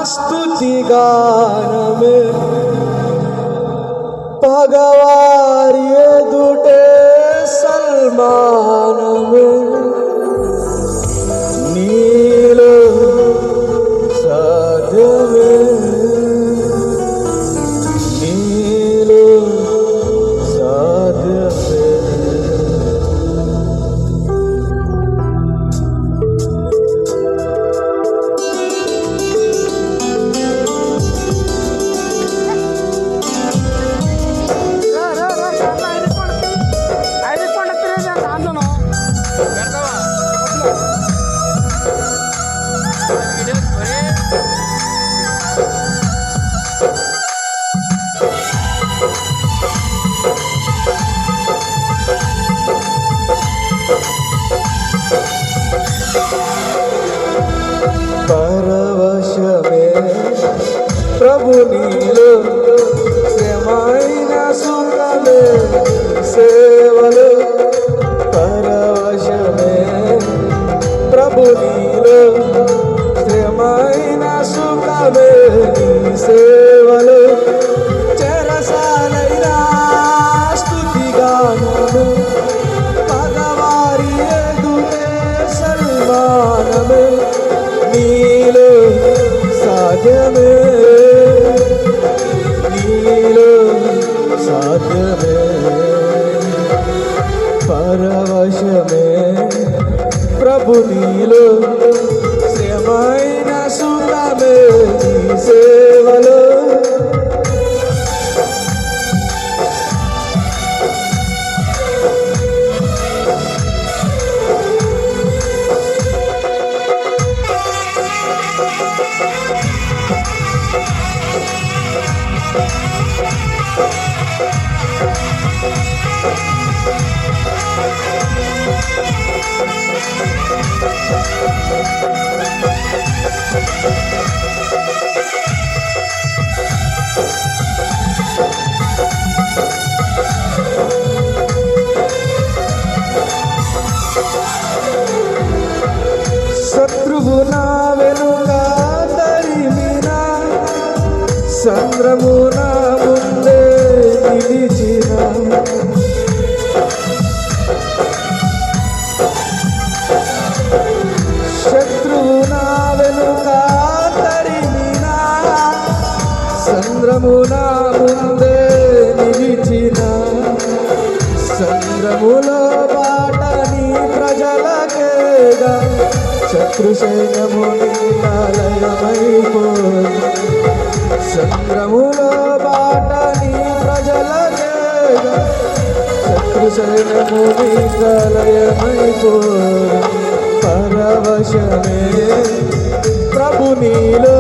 స్తుతి గానమే పగవారి ఎదుటే సల్మానమే నీలో సాధ్యమే నీలో సాధ్యమే పరవశమే ప్రభు నీలో శ్రమైన సుఖమే సేవలు పరవశమే ప్రభు నీలో శ్రమైన సుఖమే సేవలు చెరసాలైనా స్తుతి గానము పగవారి ఎదుటే సల్మానమే నీలో సాధ్యమే నీలో సాధ్యమే పరవశమే ప్రభు నీలో శ్రమైన సుఖమే సేవలో శత్రువు నా వెనుక తరిమినా సంద్రము నా ముందే నిలిచిన శత్రువు నా వెనుక తరిమినా సంద్రము నా ముందే నిలిచిన సంద్రములో బాటని ప్రజలకేగా శత్రు సైన్యము నిలయమైపోయి సంద్రములో బాటని ప్రజలకేగా శత్రు సైన్యము నిలయమైపోయి పరవశమే ప్రభు నీలో